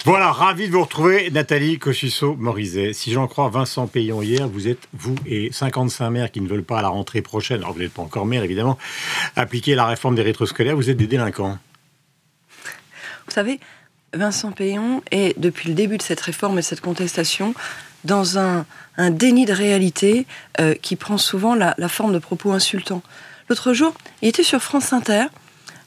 Voilà, ravi de vous retrouver, Nathalie Kosciusko-Morizet. Si j'en crois Vincent Payon hier, vous êtes, vous et 55 maires qui ne veulent pas à la rentrée prochaine, alors vous n'êtes pas encore maire évidemment, appliquer la réforme des rétroscolaires, vous êtes des délinquants. Vous savez, Vincent Payon est, depuis le début de cette réforme et de cette contestation, dans un déni de réalité qui prend souvent la forme de propos insultants. L'autre jour, il était sur France Inter.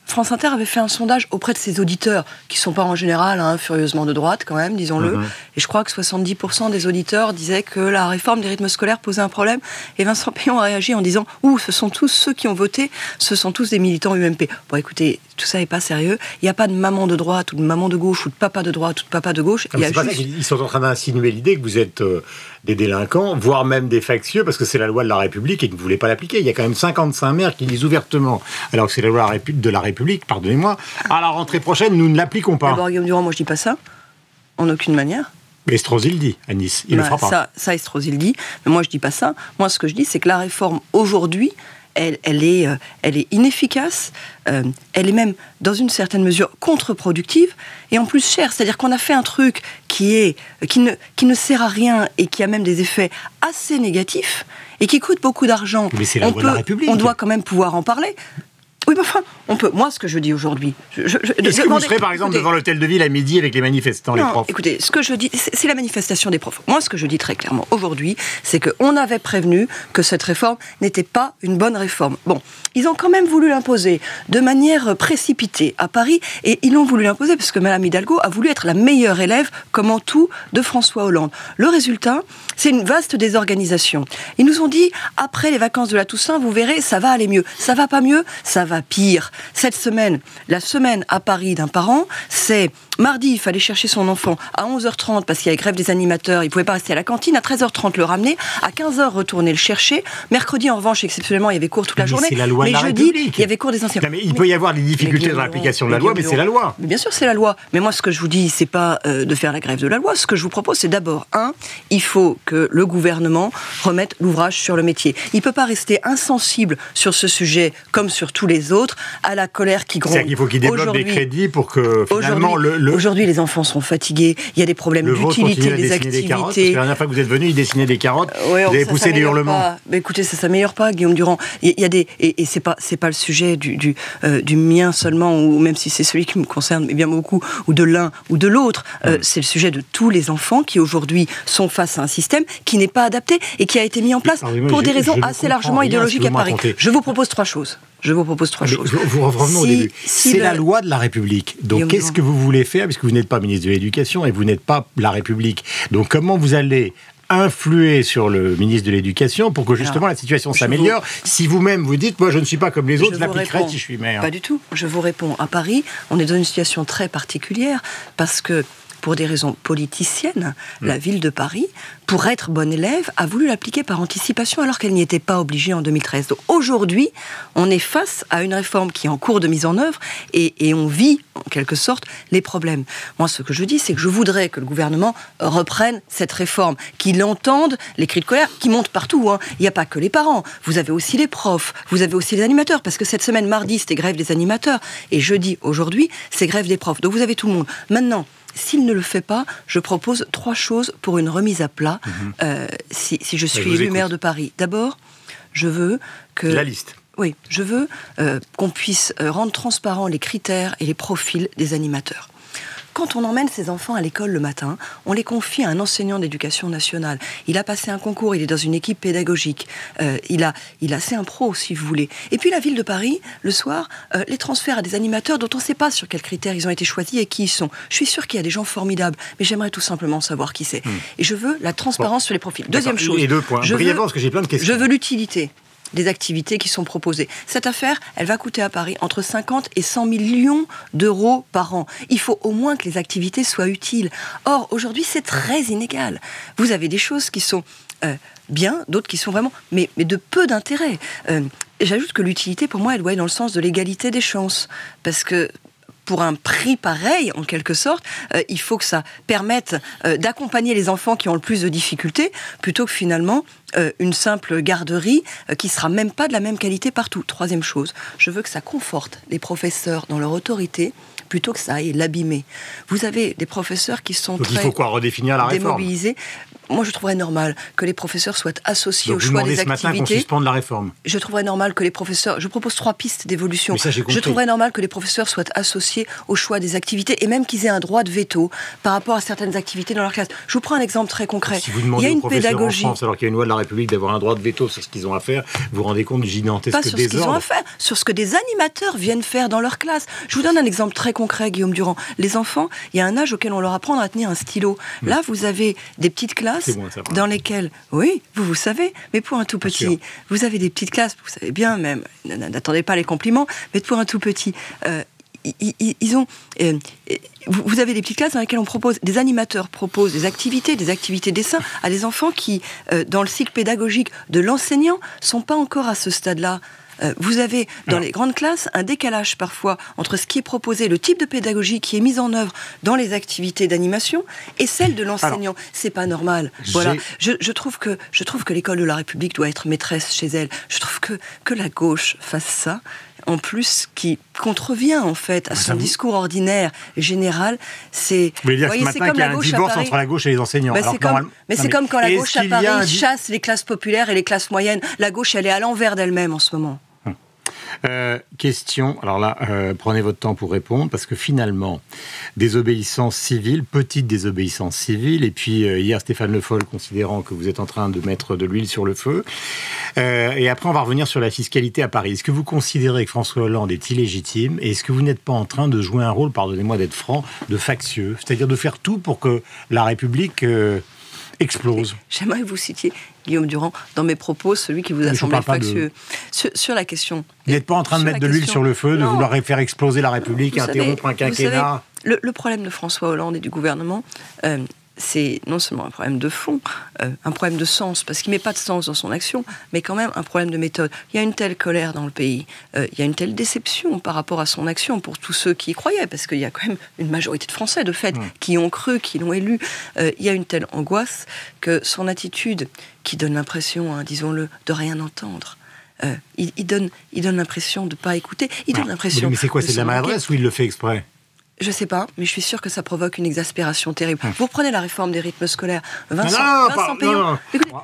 France Inter avait fait un sondage auprès de ses auditeurs, qui ne sont pas en général furieusement de droite quand même, disons-le. Et je crois que 70% des auditeurs disaient que la réforme des rythmes scolaires posait un problème. Et Vincent Payon a réagi en disant « Ouh, ce sont tous ceux qui ont voté, ce sont tous des militants UMP ». Bon, écoutez, tout ça n'est pas sérieux. Il n'y a pas de maman de droite ou de maman de gauche ou de papa de droite ou de papa de gauche. C'est pas ça qu'ils sont en train d'insinuer l'idée que vous êtes des délinquants, voire même des factieux, parce que c'est la loi de la République et que vous ne voulez pas l'appliquer. Il y a quand même 55 maires qui disent ouvertement, alors que c'est la loi de la République, pardonnez-moi, à la rentrée prochaine, nous ne l'appliquons pas. D'abord, Guillaume Durand, moi je dis pas ça, en aucune manière. Mais Estrosi le dit à Nice, il ne le fera pas. Ça Estrosi le dit, mais moi je dis pas ça. Moi ce que je dis, c'est que la réforme aujourd'hui, elle est inefficace, elle est même, dans une certaine mesure, contre-productive, et en plus chère. C'est-à-dire qu'on a fait un truc qui ne sert à rien, et qui a même des effets assez négatifs, et qui coûte beaucoup d'argent. Mais c'est la loi de la République. On doit quand même pouvoir en parler. Oui, mais enfin, on peut. Moi, ce que je dis aujourd'hui... Est-ce que vous serez, par exemple, devant l'hôtel de ville à midi avec les manifestants, les profs ? Écoutez, ce que je dis, c'est la manifestation des profs. Moi, ce que je dis très clairement aujourd'hui, c'est qu'on avait prévenu que cette réforme n'était pas une bonne réforme. Bon, ils ont quand même voulu l'imposer de manière précipitée à Paris, et ils l'ont voulu l'imposer parce que Mme Hidalgo a voulu être la meilleure élève, comme en tout, de François Hollande. Le résultat, c'est une vaste désorganisation. Ils nous ont dit, après les vacances de la Toussaint, vous verrez, ça va aller mieux. Ça va pas mieux, ça va pire. Cette semaine, la semaine à Paris d'un parent, c'est mardi, il fallait chercher son enfant à 11h30 parce qu'il y avait grève des animateurs, il ne pouvait pas rester à la cantine, à 13h30 le ramener, à 15h retourner le chercher. Mercredi, en revanche, exceptionnellement, il y avait cours toute la journée. C'est la loi de la jeudi, République. Il y avait cours des enseignants. Il peut y avoir des difficultés dans l'application de la loi, mais c'est la loi. Mais bien sûr, c'est la loi. Mais moi, ce que je vous dis, c'est pas de faire la grève de la loi. Ce que je vous propose, c'est d'abord, il faut que le gouvernement remette l'ouvrage sur le métier. Il ne peut pas rester insensible sur ce sujet, comme sur tous les autres, à la colère qui gronde. C'est-à-dire qu'il faut qu'il débloque des crédits pour que, finalement, Aujourd'hui, les enfants sont fatigués. Il y a des problèmes d'utilité des activités. Carottes, parce que la dernière fois que vous êtes venu, il dessinait des carottes. Vous avez poussé des hurlements. Mais écoutez, ça s'améliore pas, Guillaume Durand. Il y a des et c'est pas le sujet du mien seulement, ou même si c'est celui qui me concerne, mais bien beaucoup, ou de l'un ou de l'autre. C'est le sujet de tous les enfants qui aujourd'hui sont face à un système qui n'est pas adapté et qui a été mis en place pour des raisons assez largement idéologiques à Paris. Je vous propose trois choses. Vous revenons au début. C'est la loi de la République. Donc, qu'est-ce que vous voulez faire, puisque vous n'êtes pas ministre de l'Éducation et vous n'êtes pas la République. Donc, comment vous allez influer sur le ministre de l'Éducation pour que justement la situation s'améliore? Si vous-même vous dites, moi je ne suis pas comme les autres, je l'appliquerai si je suis maire. Pas du tout. Je vous réponds. À Paris, on est dans une situation très particulière parce que, pour des raisons politiciennes, la ville de Paris, pour être bonne élève, a voulu l'appliquer par anticipation alors qu'elle n'y était pas obligée en 2013. Donc aujourd'hui, on est face à une réforme qui est en cours de mise en œuvre et on vit, en quelque sorte, les problèmes. Moi, ce que je dis, c'est que je voudrais que le gouvernement reprenne cette réforme, qu'il entende les cris de colère qui montent partout. Il n'y a pas que les parents, vous avez aussi les profs, vous avez aussi les animateurs, parce que cette semaine, mardi, c'était grève des animateurs, et jeudi, aujourd'hui, c'est grève des profs. Donc vous avez tout le monde. Maintenant, s'il ne le fait pas, je propose 3 choses pour une remise à plat, si je suis élu maire de Paris. D'abord, je veux que... La liste. Oui, je veux qu'on puisse rendre transparents les critères et les profils des animateurs. Quand on emmène ses enfants à l'école le matin, on les confie à un enseignant d'éducation nationale. Il a passé un concours, il est dans une équipe pédagogique. C'est un pro, si vous voulez. Et puis la ville de Paris, le soir, les transfère à des animateurs dont on ne sait pas sur quels critères ils ont été choisis et qui ils sont. Je suis sûre qu'il y a des gens formidables, mais j'aimerais tout simplement savoir qui c'est. Et je veux la transparence sur les profils. Deuxième chose. Et 2 points. Brièvement, parce que j'ai plein de questions. Je veux l'utilité des activités qui sont proposées. Cette affaire, elle va coûter à Paris entre 50 et 100 millions d'euros par an. Il faut au moins que les activités soient utiles. Or, aujourd'hui, c'est très inégal. Vous avez des choses qui sont bien, d'autres qui sont vraiment... mais de peu d'intérêt. J'ajoute que l'utilité, pour moi, elle doit aller dans le sens de l'égalité des chances. Parce que pour un prix pareil, en quelque sorte, il faut que ça permette d'accompagner les enfants qui ont le plus de difficultés, plutôt que finalement une simple garderie qui sera même pas de la même qualité partout. Troisième chose, je veux que ça conforte les professeurs dans leur autorité plutôt que ça aille l'abîmer. Vous avez des professeurs qui sont Donc très il faut quoi, redéfinir la réforme? démobilisés. Moi, je trouverais normal que les professeurs soient associés au choix des activités. Donc vous demandez ce matin qu'on suspende la réforme? Je trouverais normal que les professeurs... Je propose 3 pistes d'évolution. Ça, j'ai compris. Je trouverais normal que les professeurs soient associés au choix des activités et même qu'ils aient un droit de veto par rapport à certaines activités dans leur classe. Je vous prends un exemple très concret. Si vous demandez il y a aux une professeurs pédagogie... en France, alors qu'il y a une loi de la République, d'avoir un droit de veto sur ce qu'ils ont à faire, vous vous rendez compte du gigantesque Pas sur ce qu'ils ont désordre? à faire, sur ce que des animateurs viennent faire dans leur classe. Je vous donne un exemple très concret, Guillaume Durand. Les enfants, il y a un âge auquel on leur apprend à tenir un stylo. Là, vous avez des petites classes dans lesquelles... Oui, vous savez, mais pour un tout petit, vous avez des petites classes, vous savez bien même, n'attendez pas les compliments, mais pour un tout petit... vous avez des petites classes dans lesquelles des animateurs proposent des activités dessin à des enfants qui, dans le cycle pédagogique de l'enseignant, sont pas encore à ce stade-là. Vous avez dans les grandes classes un décalage parfois entre ce qui est proposé, le type de pédagogie qui est mise en œuvre dans les activités d'animation et celle de l'enseignant. C'est pas normal. Voilà. Je trouve que l'école de la République doit être maîtresse chez elle. Je trouve que la gauche fasse ça. En plus, qui contrevient en fait à son discours ordinaire général, c'est. Vous voulez dire ce matin qu'il y a un divorce entre la gauche et les enseignants? C'est comme quand la gauche à Paris chasse les classes populaires et les classes moyennes. La gauche, elle est à l'envers d'elle-même en ce moment. Question, alors là, prenez votre temps pour répondre, parce que finalement, désobéissance civile, petite désobéissance civile, et puis hier Stéphane Le Foll considérant que vous êtes en train de mettre de l'huile sur le feu, et après on va revenir sur la fiscalité à Paris. Est-ce que vous considérez que François Hollande est illégitime, et est-ce que vous n'êtes pas en train de jouer un rôle, pardonnez-moi d'être franc, de factieux, c'est-à-dire de faire tout pour que la République explose? J'aimerais que vous citiez Guillaume Durand dans mes propos, celui qui vous a semblé factieux. Sur la question... Vous n'êtes pas en train de mettre de l'huile sur le feu, de vouloir faire exploser la République, interrompre un quinquennat? Le problème de François Hollande et du gouvernement, c'est non seulement un problème de fond, un problème de sens, parce qu'il ne met pas de sens dans son action, mais quand même un problème de méthode. Il y a une telle colère dans le pays, il y a une telle déception par rapport à son action pour tous ceux qui y croyaient, parce qu'il y a quand même une majorité de Français, de fait, qui ont cru, qui l'ont élu. Il y a une telle angoisse que son attitude, qui donne l'impression, disons-le, de rien entendre, il donne l'impression de ne pas écouter, il donne l'impression... Mais c'est quoi, c'est de la maladresse ou il le fait exprès? Je sais pas, mais je suis sûre que ça provoque une exaspération terrible. Vous reprenez la réforme des rythmes scolaires. Vincent Payon.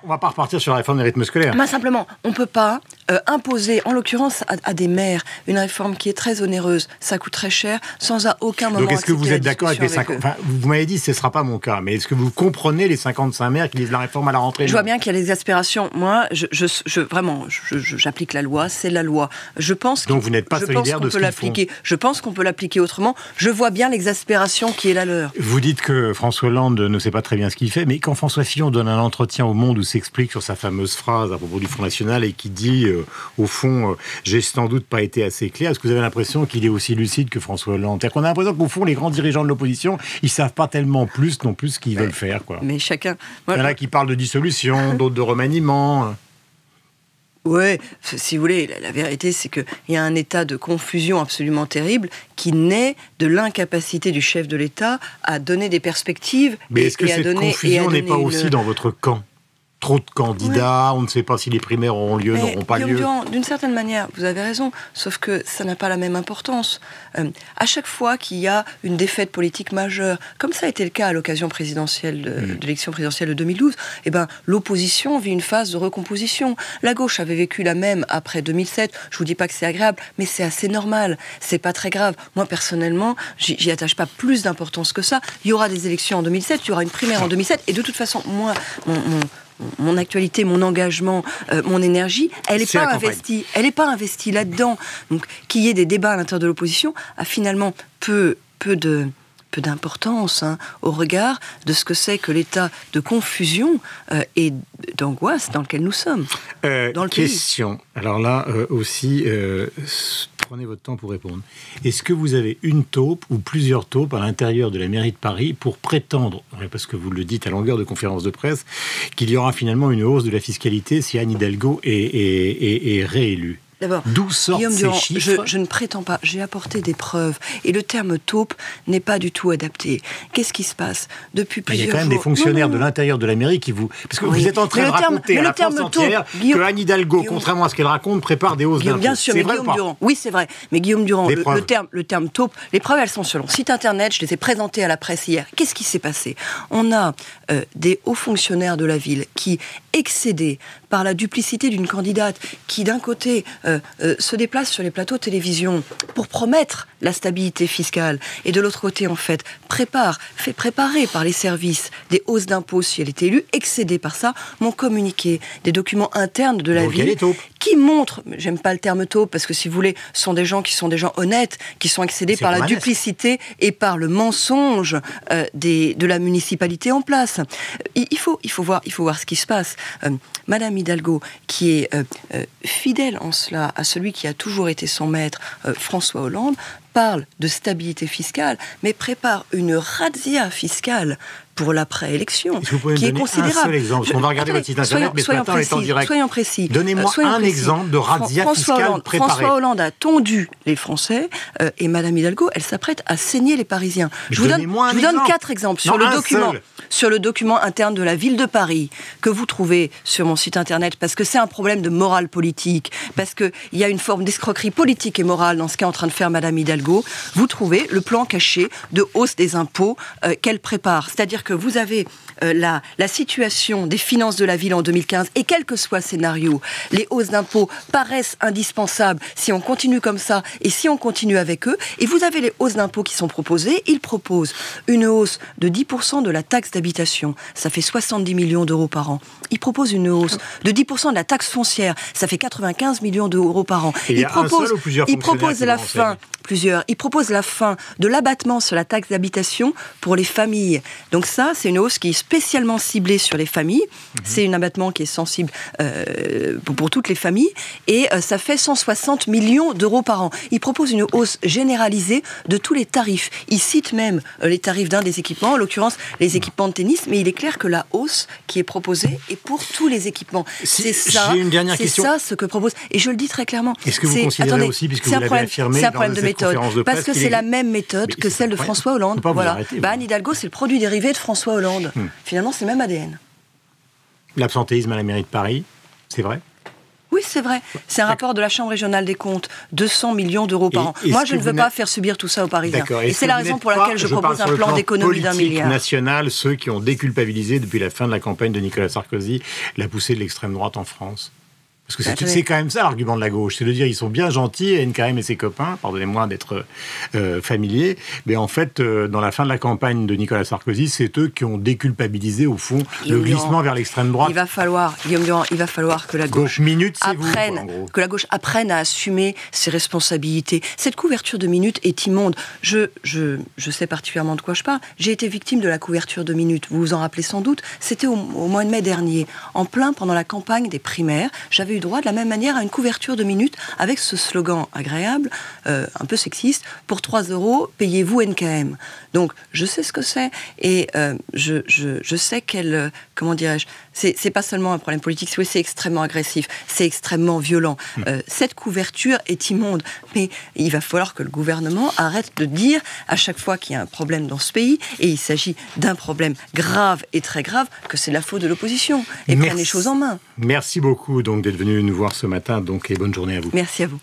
On va pas repartir sur la réforme des rythmes scolaires. Simplement, on peut pas imposer, en l'occurrence à des maires, une réforme qui est très onéreuse, ça coûte très cher, sans à aucun moment. Donc est-ce que vous êtes d'accord avec les 50... vous m'avez dit que ce ne sera pas mon cas, mais est-ce que vous comprenez les 55 maires qui disent la réforme à la rentrée? Je vois bien qu'il y a l'exaspération. Moi, vraiment, j'applique la loi, c'est la loi. Je pense donc vous n'êtes pas solidaire de ce qu'ils font. Je pense qu'on peut l'appliquer autrement. Je vois bien l'exaspération qui est la leur. Vous dites que François Hollande ne sait pas très bien ce qu'il fait, mais quand François Fillon donne un entretien au Monde où s'explique sur sa fameuse phrase à propos du Front National et qui dit, au fond, j'ai sans doute pas été assez clair, est-ce que vous avez l'impression qu'il est aussi lucide que François Hollande? C'est-à-dire qu'on a l'impression qu'au fond, les grands dirigeants de l'opposition, ils savent pas tellement plus non plus ce qu'ils veulent faire, quoi. Mais chacun... Il y en a qui parlent de dissolution, d'autres de remaniement... Oui, si vous voulez, la vérité, c'est qu'il y a un état de confusion absolument terrible qui naît de l'incapacité du chef de l'État à donner des perspectives. Mais est-ce que cette confusion n'est pas aussi dans votre camp? Trop de candidats, on ne sait pas si les primaires auront lieu, n'auront pas lieu. D'une certaine manière, vous avez raison, sauf que ça n'a pas la même importance. À chaque fois qu'il y a une défaite politique majeure, comme ça a été le cas à l'occasion présidentielle de l'élection présidentielle de 2012, l'opposition vit une phase de recomposition. La gauche avait vécu la même après 2007. Je vous dis pas que c'est agréable, mais c'est assez normal. C'est pas très grave. Moi, personnellement, j'y attache pas plus d'importance que ça. Il y aura des élections en 2007, il y aura une primaire en 2007, et de toute façon, moi, mon actualité, mon engagement, mon énergie, elle n'est pas investie. Elle n'est pas investie là-dedans. Donc, qu'il y ait des débats à l'intérieur de l'opposition a finalement peu d'importance au regard de ce que c'est que l'état de confusion et d'angoisse dans lequel nous sommes. Dans le question. Pays. Alors là aussi, prenez votre temps pour répondre. Est-ce que vous avez une taupe ou plusieurs taupes à l'intérieur de la mairie de Paris pour prétendre, parce que vous le dites à longueur de conférences de presse, qu'il y aura finalement une hausse de la fiscalité si Anne Hidalgo est réélue? D'abord, d'où sortent Guillaume ces Durand, chiffres? je ne prétends pas, j'ai apporté des preuves, et le terme taupe n'est pas du tout adapté. Qu'est-ce qui se passe depuis plusieurs jours? Il y a quand même des fonctionnaires de l'intérieur de la mairie qui vous... Parce que vous êtes en train de raconter à la France entière que Anne Hidalgo, contrairement à ce qu'elle raconte, prépare des hausses d'impôts. Bien sûr, mais Guillaume Durand, oui c'est vrai, mais Guillaume Durand, le terme taupe, les preuves elles sont sur le site internet, je les ai présentées à la presse hier. Qu'est-ce qui s'est passé? On a des hauts fonctionnaires de la ville qui, excédés par la duplicité d'une candidate qui d'un côté se déplace sur les plateaux de télévision pour promettre la stabilité fiscale et de l'autre côté en fait fait préparer par les services des hausses d'impôts si elle était élue, excédés par ça, m'ont communiqué des documents internes de la ville qui montrent, j'aime pas le terme taupe parce que si vous voulez, ce sont des gens qui sont des gens honnêtes, qui sont excédés par la duplicité et par le mensonge de la municipalité en place. Il faut voir ce qui se passe. Madame Hidalgo, qui est fidèle en cela à celui qui a toujours été son maître, François Hollande, parle de stabilité fiscale, mais prépare une razzia fiscale pour l'après-élection, qui est considérable. Un seul exemple, on va regarder votre site internet, mais ce matin on est en direct. Soyons précis. Donnez-moi un exemple de razzia fiscale préparée. François Hollande a tondu les Français et Madame Hidalgo, elle s'apprête à saigner les Parisiens. Je vous donne 4 exemples sur le document interne de la ville de Paris que vous trouvez sur mon site internet, parce que c'est un problème de morale politique, parce qu'il y a une forme d'escroquerie politique et morale dans ce qu'est en train de faire Madame Hidalgo. Vous trouvez le plan caché de hausse des impôts qu'elle prépare. C'est-à-dire que vous avez la situation des finances de la ville en 2015, et quel que soit le scénario, les hausses d'impôts paraissent indispensables si on continue comme ça et si on continue avec eux. Et vous avez les hausses d'impôts qui sont proposées. Ils proposent une hausse de 10% de la taxe d'habitation. Ça fait 70 millions d'euros par an. Ils proposent une hausse de 10% de la taxe foncière. Ça fait 95 millions d'euros par an. Ils proposent Ils proposent la fin de l'abattement sur la taxe d'habitation pour les familles. Donc ça, c'est une hausse qui est spécialement ciblée sur les familles. C'est un abattement qui est sensible pour toutes les familles. Et ça fait 160 millions d'euros par an. Ils proposent une hausse généralisée de tous les tarifs. Ils citent même les tarifs d'un des équipements, en l'occurrence les équipements de tennis, mais il est clair que la hausse qui est proposée est pour tous les équipements. C'est ça ce que propose. Et je le dis très clairement. Est-ce que vous considérez aussi, puisque vous l'avez affirmé dans cette conférence de presse, parce que c'est la même méthode que celle de François Hollande. Voilà. Anne Hidalgo, c'est le produit dérivé de François Hollande. Finalement, c'est le même ADN. L'absentéisme à la mairie de Paris, c'est vrai ? Oui, c'est vrai. C'est un rapport de la Chambre régionale des comptes. 200 millions d'euros par an. Moi, je ne veux pas faire subir tout ça aux Parisiens. Et c'est la raison pour laquelle je propose un plan d'économie d'1 milliard. National, ceux qui ont déculpabilisé depuis la fin de la campagne de Nicolas Sarkozy la poussée de l'extrême droite en France. Parce que c'est quand même ça l'argument de la gauche, c'est de dire ils sont bien gentils, NKM et ses copains, pardonnez-moi d'être familier, mais en fait, dans la fin de la campagne de Nicolas Sarkozy, c'est eux qui ont déculpabilisé au fond le glissement vers l'extrême droite. Guillaume Durand, il va falloir que la gauche apprenne à assumer ses responsabilités. Cette couverture de Minutes est immonde. Je sais particulièrement de quoi je parle. J'ai été victime de la couverture de Minutes. Vous vous en rappelez sans doute. C'était au mois de mai dernier, en plein pendant la campagne des primaires. J'avais eu droit de la même manière à une couverture de Minutes avec ce slogan agréable, un peu sexiste, pour 3 €, payez-vous NKM. Donc, je sais ce que c'est et je sais qu'elle, comment dirais-je, c'est pas seulement un problème politique, c'est extrêmement agressif, c'est extrêmement violent. Cette couverture est immonde, mais il va falloir que le gouvernement arrête de dire à chaque fois qu'il y a un problème dans ce pays, et il s'agit d'un problème grave et très grave, que c'est la faute de l'opposition, et prenne les choses en main. Merci beaucoup donc d'être venu nous voir ce matin, donc, et bonne journée à vous. Merci à vous.